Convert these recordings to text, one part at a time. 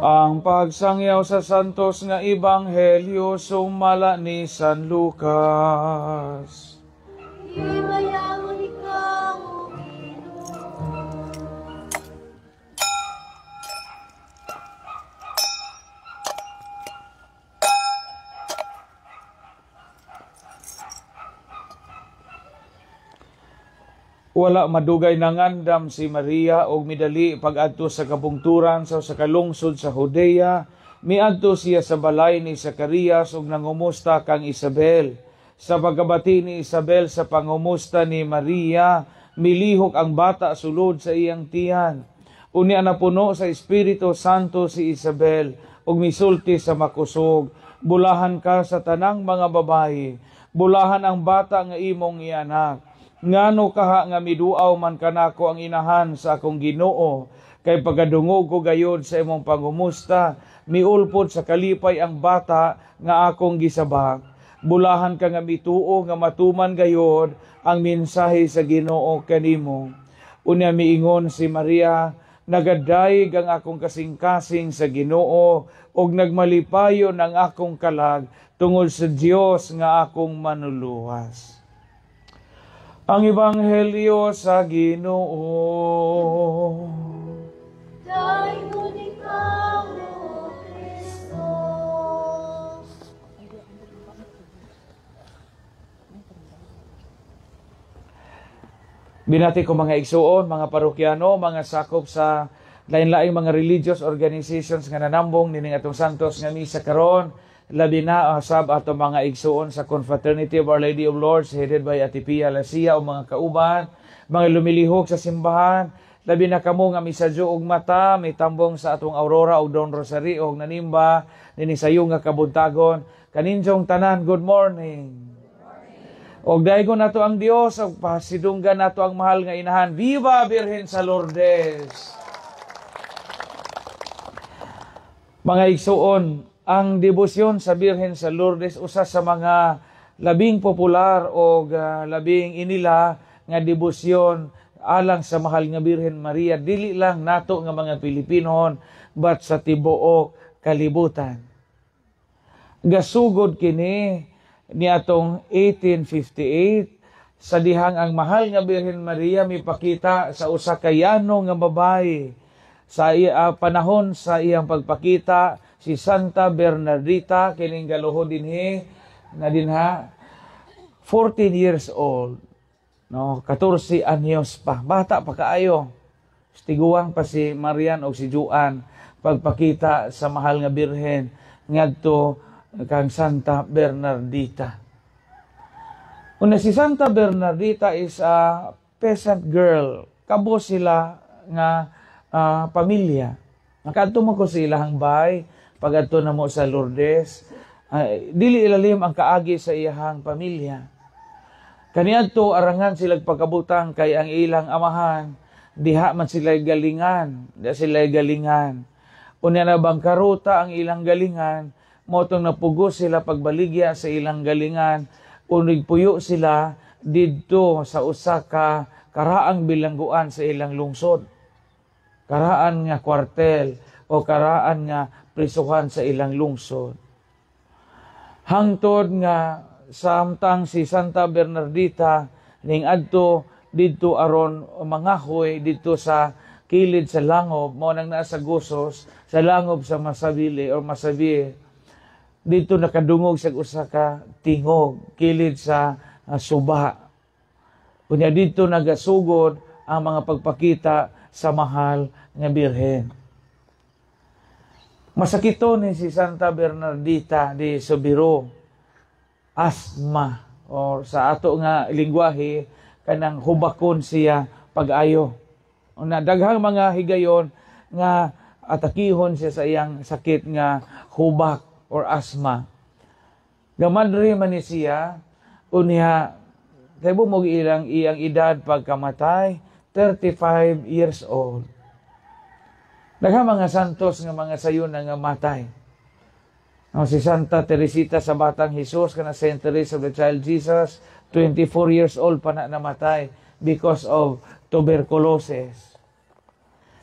Ang pagsangyaw sa santos nga ebanghelyo sumala ni San Lucas. Imayaman ikaw, O Ginoo. Wala madugay nangandam si Maria og midali pag-adto sa kabungturan sa kalungsod sa Judea. Miadto siya sa balay ni Zacarias ug nangumusta kang Isabel. Sa pagkabati ni Isabel sa pangumusta ni Maria, milihok ang bata sulod sa iyang tiyan. Unya napuno sa Espiritu Santo si Isabel ug misulti sa makusog. Bulahan ka sa tanang mga babayi, bulahan ang bata nga imong ianak. Ngano kaha nga miduaw man kanako ang inahan sa akong Ginoo, kay pagkadungog ko gayod sa imong pangumusta, miulpod sa kalipay ang bata nga akong gisabak. Bulahan ka nga mituo nga matuman gayod ang mensahe sa Ginoo kanimo. Unya miingon si Maria, nagadayeg ang akong kasing-kasing sa Ginoo ug nagmalipayon ang akong kalag tungod sa Dios nga akong manuluwas. Ang Ebanghelyo sa Ginoo. Dayon ikaw, O Kristo. Binati ko mga igsuon, mga parokyano, mga sakop sa lain-laing mga religious organizations nga nanambong nining atong santos nga misa karon. Labi na sab ato mga igsuon sa Confraternity of Our Lady of Lourdes headed by Ate Pia Lacia o mga kauban, mga lumilihok sa simbahan, labi na kamo nga misadyo og mata, may tambong sa atong Aurora o Don Rosario og nanimba nini sayo nga kabuntagon. Kaninjong tanan, good morning. Og daygon nato ang Dios og pasidunggan nato ang mahal nga inahan. Viva Virgen sa Lourdes. Mga igsuon, ang debosyon sa Birhen sa Lourdes usa sa mga labing popular o labing inila nga debosyon alang sa mahal nga Birhen Maria, dili lang nato nga mga Pilipino but sa tibuok kalibutan. Gasugod kini niatong 1858 sa dihang ang mahal nga Birhen Maria mipakita sa usa ka yano nga babae. Sa panahon sa iyang pagpakita, si Santa Bernardita, kining galuho dinhi, na dinha, 14 years old, no, 14 anyos pa, bata pa kaayo. Stiguang pa si Marian o si Juan, pagpakita sa mahal nga Birhen, ngadto kang Santa Bernardita. Una si Santa Bernardita is a peasant girl, kabo sila nga pamilya. Nakadto mo ko sa ilahang bahay, pag-adto na mo sa Lourdes, dili ilalim ang kaagi sa iyahang pamilya. Kaniadto arangan sila pagkabutang kay ang ilang amahan, diha man sila galingan, Unya na bangkaruta ang ilang galingan, motong napugos sila pagbaligya sa ilang galingan, unig puyo sila didto sa usa ka karaang bilangguan sa ilang lungsod. Karaan nga kwartel o karaan nga prisuhan sa ilang lungsod. Hangtod nga samtang si Santa Bernardita ning adto didto aron mangahoy didto sa kilid sa langob mo nang nasa Gusos sa langob sa Masabili o Masabi, didto nakadungog sa usa ka tingog kilid sa suba. Kunya didto nagasugod ang mga pagpakita sa mahal nga Birhen. Masakito ni si Santa Bernardita di Subiro, asma, o sa ato nga lingwahe, kanang hubakon siya pag-ayo. Una, daghang mga higayon nga atakihon siya sa iyang sakit nga hubak or asma. Gamadri man ni siya, unya, kay bumog iyang edad pagkamatay, 35 years old. Daghang mga santos nga mga sayon na nga matay. Si Santa Teresita sa Batang Jesus, kana Saint Teresa of the Child Jesus, 24 years old pa na namatay because of tuberculosis.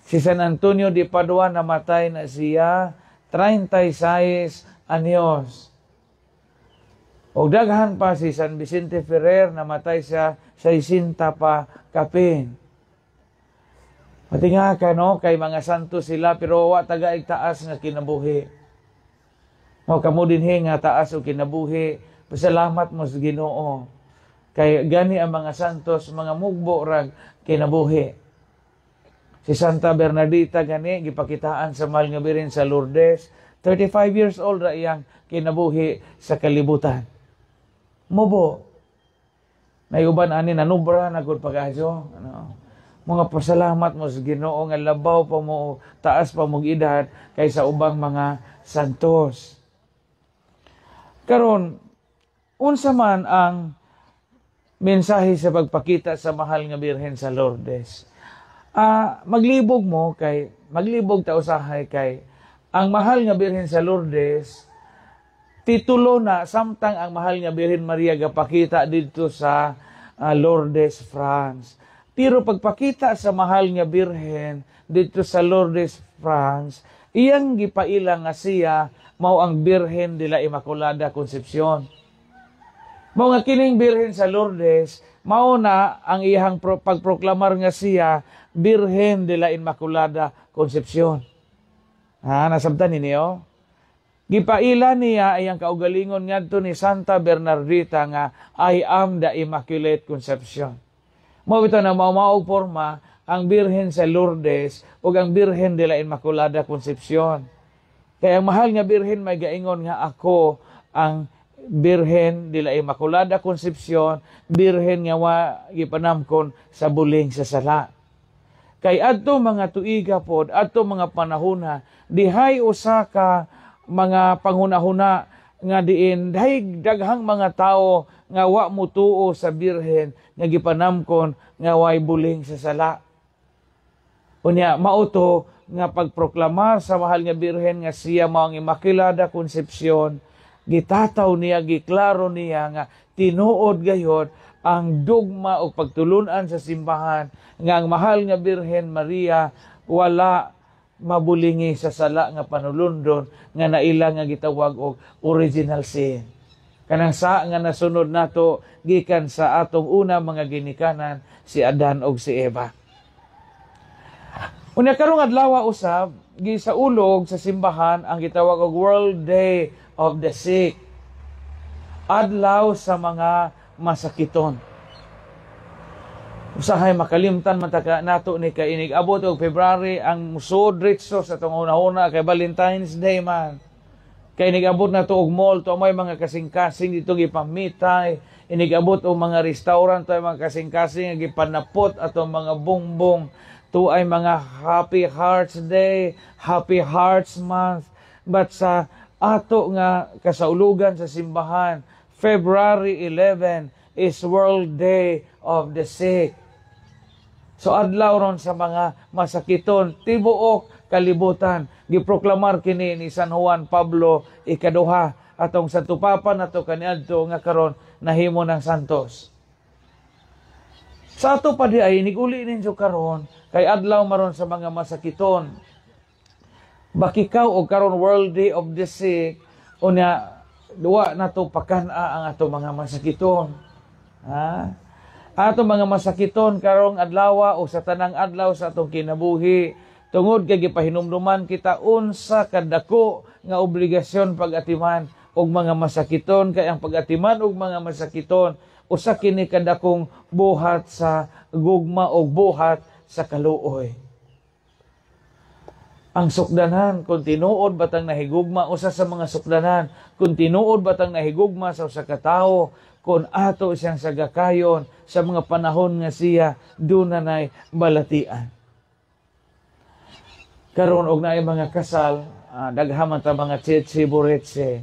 Si San Antonio de Padua namatay na siya 36 anyos. O daghan pa si San Vicente Ferrer, namatay siya 60 pa kapin. Pati nga ka, no, kay mga santo sila, pero wa tagaig taas nga kinabuhi. O kamo dinhi nga taas o kinabuhi, pasalamat mo sa Ginoo. Kay gani ang mga santos, mga mugbo rag kinabuhi. Si Santa Bernardita gani, gipakitaan sa mahal nga Birhen sa Lourdes, 35 years old ra iyang kinabuhi sa kalibutan. Mubo. May uban ani nanubra na gud pag-adyo, ano. Mga pasalamat mo sa Ginoo nga labaw pa mo, taas pa mo edad kaysa ubang mga santos. Karon, unsa man ang mensahe sa pagpakita sa mahal nga Birhen sa Lourdes? Maglibog ta usahay kay ang mahal nga Birhen sa Lourdes, titulo na samtang ang mahal nga Birhen Maria gapakita dito sa Lourdes, France. Pero pagpakita sa mahal nga Birhen dito sa Lourdes, France, iyang gipaila nga siya mao ang Birhen de la Immaculada Concepcion. Mao nga kining Birhen sa Lourdes, mao na ang iyang pagproklamar nga siya Birhen de la Immaculada Concepcion. Nasabtan ninyo? Gipaila niya iyang kaugalingon ngadto ni Santa Bernardita nga I am the Immaculate Conception. Mao bitaw na mao forma ang Birhen sa Lourdes ug ang Birhen de la Immaculada Concepcion. Kaya ang mahal nga Birhen may gaingon nga ako ang Birhen de la Immaculada Concepcion, Birhen nga wa gipanamkon sa buling sa sala. Kay adto mga tuiga pod, adto mga panahona, dihay usa ka mga panghunahuna nga diin dahay daghang mga tawo nga wa mutuo sa Birhen nga gipanamkon nga way buling sa sala. Unya mao to nga pagproklamar sa mahal nga Birhen nga siya mao ang Immaculada Concepcion, gitataw niya, giklaro niya nga tinuod gayod ang dogma o pagtulunan sa simbahan nga ang mahal nga Birhen Maria wala mabulingi sa sala nga panulundon nga naila nga gitawag og original sin. Kanang sa nga nasunod nato gikan sa atong una mga ginikanan si Adan og si Eva. Unya karong adlaw usab gisaulog sa simbahan ang gitawag og World Day of the Sick. Adlaw sa mga masakiton. Usahay makalimtan man nato ni kay inig abot og February ang musud ritso sa tong una-una kay Valentine's Day man. Kay inigabot na to og mall, to may mga kasing-kasing dito gipamitay, inigabot og mga restaurant, to ay mga kasing-kasing nga gipanapot ato mga bongbong, to ay mga Happy Hearts Day, Happy Hearts Month. But sa ato nga kasaulugan sa simbahan, February 11 is World Day of the Sick. So adlaw ron sa mga masakiton, tibuok kalibutan. Giproklamar kini ni San Juan Pablo ikaduha atong sa tupapan ato kaniadto nga karon nahimo ng santos. Sa ato pa di ay niguli ninyo karon kay adlaw maron sa mga masakiton. Bakikaw og karon World Day of the Sick unya duwa nato pakana ang ato mga masakiton. Ato mga masakiton karong adlaw o sa tanang adlaw sa atong kinabuhi tungod kay gipahinumduman kita unsa kadako nga obligasyon pag-atiman og mga masakiton kay ang pag-atiman og mga masakiton usa kini kadakong buhat sa gugma og buhat sa kaluoy. Ang sukdanan kung tinuod batang nahigugma usa sa mga sukdanan kung tinuod batang nahigugma sa usa ka tawo kung ato siyang sagakayon sa mga panahon nga siya dunay balatian. Karon og naay mga kasal, daghaman ta mga tsetsi-buretsi.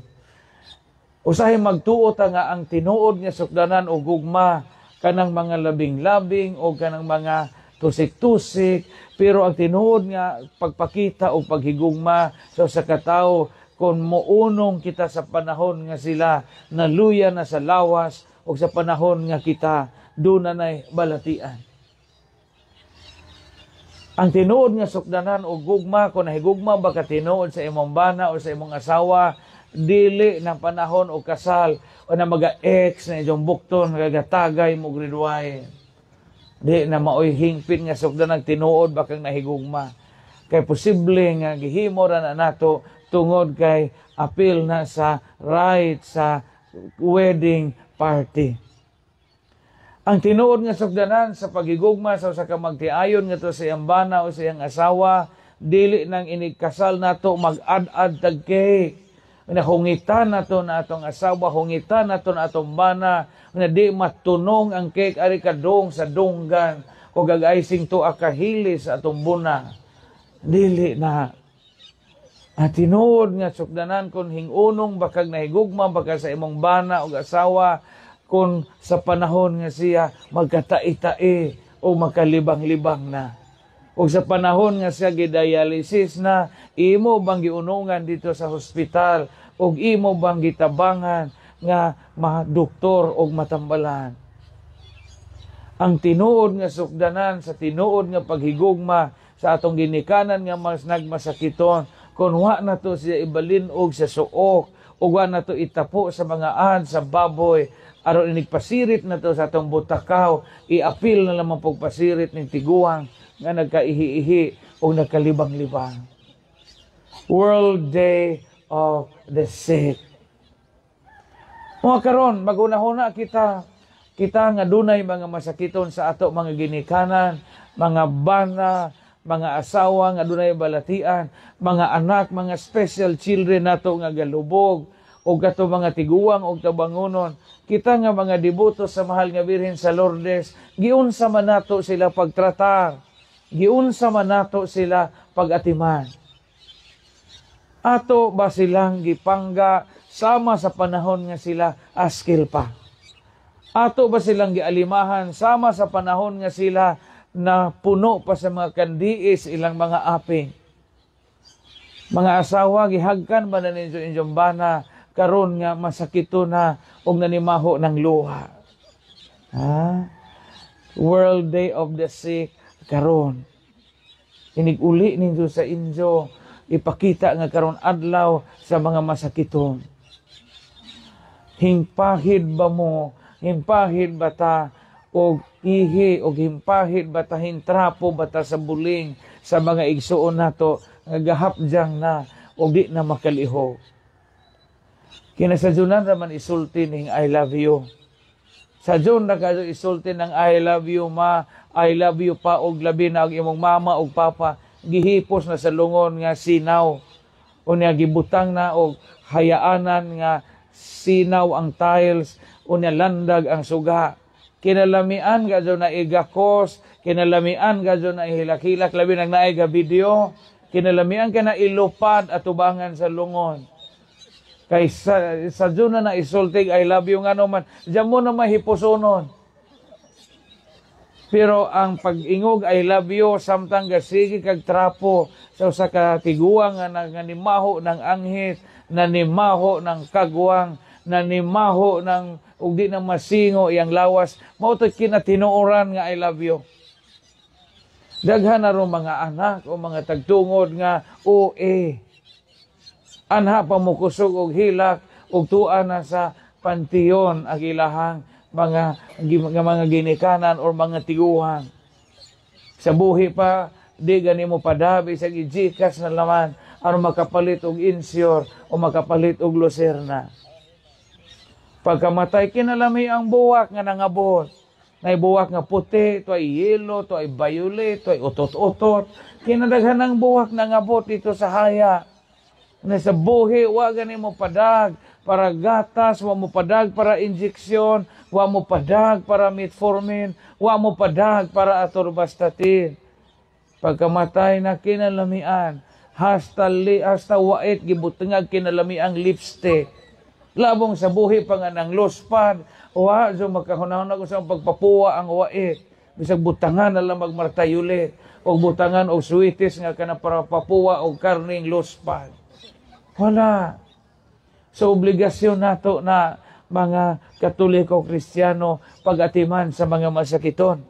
Usahay magtuo ta nga ang tinuod nga sukdanan o gugma kanang mga labing-labing o kanang mga tusik-tusik, pero ang tinuod nga pagpakita o paghigugma sa katawo kung muunong kita sa panahon nga sila naluya na sa lawas o sa panahon nga kita dunay balatian. Ang tinuod nga sukdanan o gugma, kung nahigugma ba ka tinuod sa imong bana o sa imong asawa, dili ng panahon o kasal o na mga-ex na inyong bukton, nagagatagay mo gridway. Di na maoy hingpit nga sukdanan tinuod ba kang nahigugma. Kay posible nga gihimo ra na nato tungod kay apil na sa right sa wedding party. Ang tinuod nga sukdanan sa pagigugma sa usa ka magtiayon nga to sa iyang bana o sa iyang asawa, dili nang inikasal nato mag-ad-ad tag cake. Hungitan nato na atong asawa, hungitan nato na atong bana, na di matunong ang cake ari kadong sa dunggan o gag-icing to akahili sa atong buna. Dili na. At tinuod nga sukdanan kung hingunong bakag nahigugma baka sa imong bana o asawa, kung sa panahon nga siya magkatai-tai o magkalibang-libang na. O sa panahon nga siya gidialysis na, imo bang giunungan dito sa hospital o imo bang gitabangan nga doktor o matambalan. Ang tinuod nga sukdanan sa tinuod nga paghigugma sa atong ginikanan nga mas nagmasakiton, kung wa na to siya ibalinog sa suok o wa na to itapo sa mga ad sa baboy, aron inigpasirit na to sa atong butakaw, iapil na lamang pagpasirit ng tiguang nga nagkaihi-ihi o nagkalibang-libang. World Day of the Sick. Mga karon, magunahuna kita nga dunay mga masakiton sa ato mga ginikanan, mga bana, mga asawa nga dunay balatian, mga anak, mga special children nato nga galubog, o gato mga tiguang o tabangunon. Kita nga mga deboto sa mahal nga Birhen sa Lourdes, giunsa man nato sila pagtratar, giunsa man nato sila pagatiman. Ato ba silang gipangga sama sa panahon nga sila askil pa? Ato ba silang gialimahan sama sa panahon nga sila na puno pa sa mga kandiis ilang mga aping? Mga asawa, gihagkan ba na ninyo inyong bana karon nga masakito na og nanimaho ng luha? Ha? World Day of the Sick karon. Inig-uli ninyo sa inyo, ipakita nga karon adlaw sa mga masakiton. Himpahid ba mo, himpahid ba ta og ihi o himpahid ba ta hintrapo ba ta sa buling sa mga igsuon nato nga gahapjang na og di na makalihok. Kinasadyonan raman isulti ning I love you. Sa John na kayo isulti ng I love you ma, I love you pa, og labi na ang imong mama og papa, gihipos na sa lungon nga sinaw. O niya gibutang na og hayaanan nga sinaw ang tiles, o niya landag ang suga. Kinalamian ka dyan na igakos, kinalamian ka dyan na ihilak-hilak, labi nang naiga video, kinalamian ka na ilupad at tubangan sa lungon. Kay sa dyan na isultig, I love you nga naman, dyan mo na mahipusunon. Pero ang pag-ingog, I love you, samtang gasigi kag trapo, sa katiguang nga nanimaho ng anghit, nanimaho ng kagwang, nanimaho ng ug di na masingo iyang lawas, mao to kinatinuoran nga I love you. Daghan na ro mga anak o mga tagtungod nga OA. Anha pa mo kusog og hilak ug tuan na sa pantiyon ang ilahang mga ginikanan o mga tiguhan. Sa buhi pa, di gani mo padabi sa gijikas na laman aron makapalit og insure o makapalit og luserna. Pagkamatay, kinalami ang buwak nga nangabot. Nay buwak nga puti, to ay yelo, to ay violet, to ay utot-utot. Kinadaghan ang buwak nga nangabot dito sa haya. Na sa buhi, wa gani mo padag para gatas, wa mo padag para injeksyon, wa mo padag para metformin, wa mo padag para atorvastatin. Pagkamatay na kinalamian, hasta wait gibutengag kinalamiang lipstick. Labong sa buhi pa nga ng lospad, wa so makahunahon ako sa pagpapuwa ang wait. Bisag butangan na lang magmartayulit, o butangan o sweeties nga kana para papuwa o karning lospad. Wala. So obligasyon nato na mga Katoliko Kristiyano pag-atiman sa mga masakiton.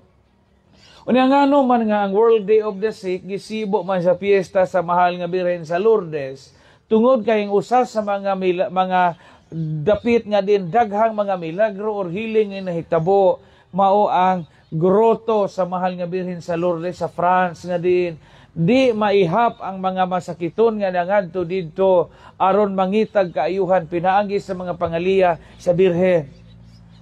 Unya ngano man nga ang World Day of the Sick gisibo man sa piyesta sa mahal nga Birhen sa Lourdes tungod kay usa sa mga dapit nga din daghang mga milagro or healing nga nahitabo mao ang groto sa mahal nga Birhen sa Lourdes sa France nga din di maihap ang mga masakiton nga nangadto didto aron mangitag kaayuhan pinaagi sa mga pangaliya sa Birhen.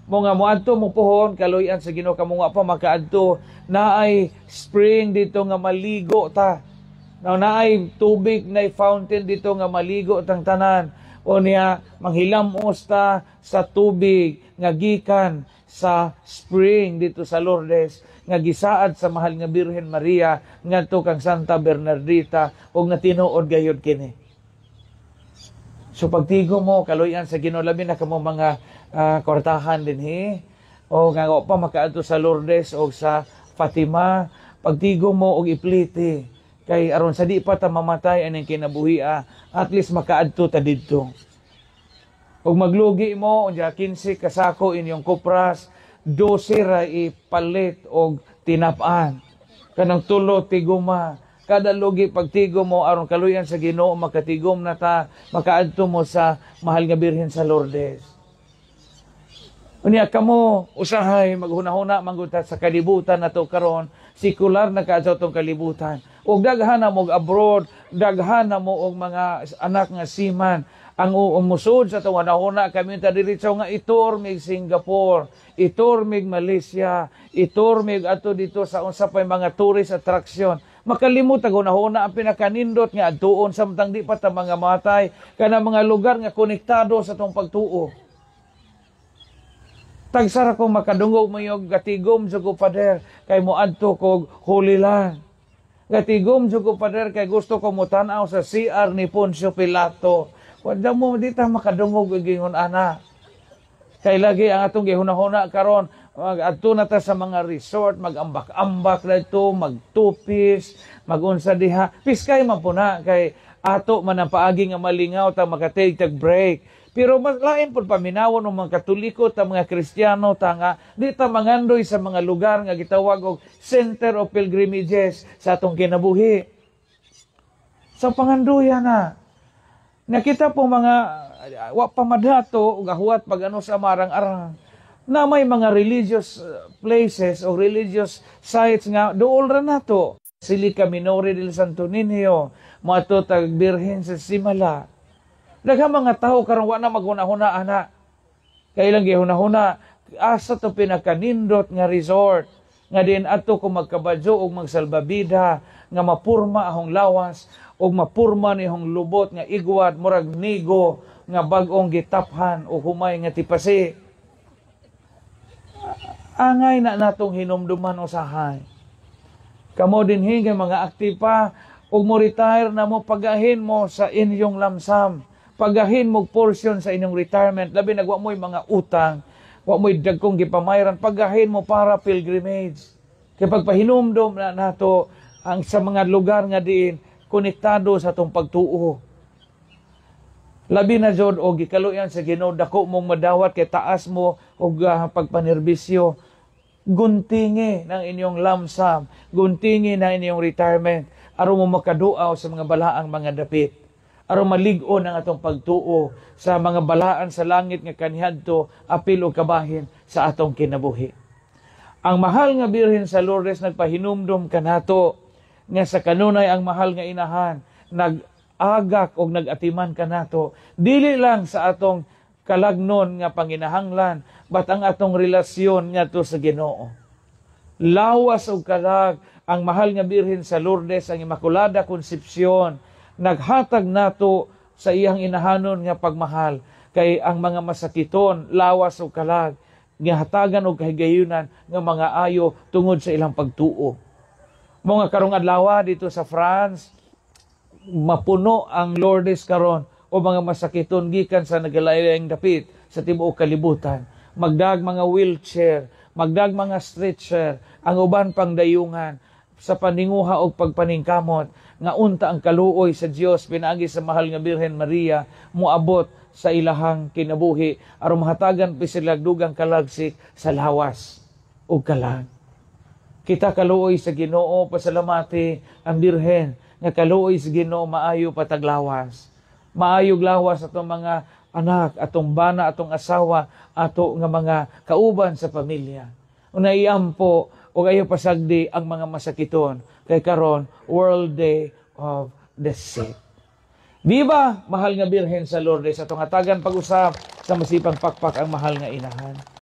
Mo nga moadto mo pohon kaloy-an sa Ginoo kamo nga pa makaadto naay spring dito nga maligo ta. Now naay tubig naay fountain dito nga maligo tang tanan. O niya manghilamos ta sa tubig nga gikan sa spring dito sa Lourdes nga gisaad sa mahal nga Birhen Maria ngadto kang Santa Bernardita ug natinuod gayud kini. So pagtigo mo kaloy-an sa Ginoo labi na kamo mga kortahan dinhi o nga pa makaadto sa Lourdes o sa Fatima pagtigo mo og ipliti kay aron sa di pa ta mamatay aning kinabuhi at least makaadto ta didto. Og maglugi mo unya 15 kasako inyong kupras 12 ra ipalit og tinap-an kanang tulo tiguma kada lugi pagtigo mo aron kaluyan sa Ginoo makatigom na ta makaadto mo sa mahal nga Birhen sa Lourdes. Unya kamo usahay maghunahuna manggod sa kalibutan nato karon sekular na kaadto tong kalibutan ug daghan na mo abroad daghan na mo og mga anak nga siman ang umusod sa tunganahuna kami ta diretso nga itur mig Singapore itur mig Malaysia itur mig ato dito sa unsa pay mga tourist attraction makalimot ang hunahuna ang pinakanindot nga adtuon samtang di pa ta mga matay kana mga lugar nga konektado sa tong pagtuo. Tagsara ko makadungog mo yung gatigom jugo pader kay moadto kog Holy Land. Gatigom jugo pader kay gusto ko mutanaw sa CR ni Poncio Pilato. Wala mo dita makadungog gingon ana. Kay lagi ang atong gihunahuna karon adto na ta sa mga resort magambak-ambak dito magtupis magunsa diha piskay man puna kay ato man ang paagi nga malingaw ta makatake tag break. Pero mas lain po paminawon ng mga Katoliko ta mga Kristiyano ta nga di ta mangandoy sa mga lugar nga gitawag og Center of Pilgrimages sa atong kinabuhi. Sa pangandoyan na nakita po mga wa pamadato ug ahuwat pag ano sa marang-arang na may mga religious places o religious sites nga dool ra nato. Silica Minore del Santo Niño, mato tag Birhen sa Simala. Daghang mga tao karon wa na maghunahuna ana. Kailang gihunahuna asa to pinakanindot nga resort nga din ato ko magkabadyo og magsalbabida nga mapurma ahong lawas og mapurma nihong lubot nga igwad murag nigo nga bag-ong gitaphan o humay nga tipasi. Angay na natong hinumduman usahay. Kamo din hingga mga aktipa og mo retire na mo pagahin mo sa inyong lamsam. Pagahin mo portion sa inyong retirement, labi nagwa mo'y mga utang, wa mo'y dagkong gipamayran, pagahin mo para pilgrimage. Kaya pagpahinumdom na nato ang sa mga lugar nga diin, konektado sa itong pagtuo. Labi na jod o gikaluyan sa Ginoo dako mong madawat kay taas mo og pagpanerbisyo. Guntingi ng inyong lamsam, guntingi ng inyong retirement, aron mo makaduaw sa mga balaang mga dapit. Aron malig-on ang atong pagtuo sa mga balaan sa langit nga kanihadto apil o kabahin sa atong kinabuhi. Ang mahal nga Birhen sa Lourdes nagpahinumdom kanato nga sa kanunay ang mahal nga inahan nag-agak o nag-atiman kanato dili lang sa atong kalagnon nga panginahanglan but ang atong relasyon ngadto sa Ginoo. Lawas og kalag ang mahal nga Birhen sa Lourdes ang Immaculada Concepcion naghatag nato sa iyang inahanon nga pagmahal kay ang mga masakiton lawas o kalag nga hatagan og kahigayunan nga mga ayo tungod sa ilang pagtuo. Mga karong adlaw dito sa France mapuno ang Lourdes karon o mga masakiton gikan sa nagalayang dapit sa tibuok kalibutan. Magdag mga wheelchair, magdag mga stretcher, ang uban pang dayungan sa paninguha og pagpaningkamot nga unta ang kaluoy sa Dios pinaagi sa mahal nga Birhen Maria moabot sa ilahang kinabuhi aron mahatagan pa sila dugang kalagsik sa lawas ug kalag. Kita kaluoy sa Ginoo, pasalamati ang Birhen nga kaluoy sa Ginoo maayo pataglawas. Maayo lawas atong mga anak, atong bana, atong asawa, ato nga mga kauban sa pamilya. Unaiampo o ayo pasagdi ang mga masakiton kay karon World Day of the Sick. Di ba, mahal nga Birhen sa Lourdes, atong hatagan pag-usap sa masipang pakpak ang mahal nga inahan.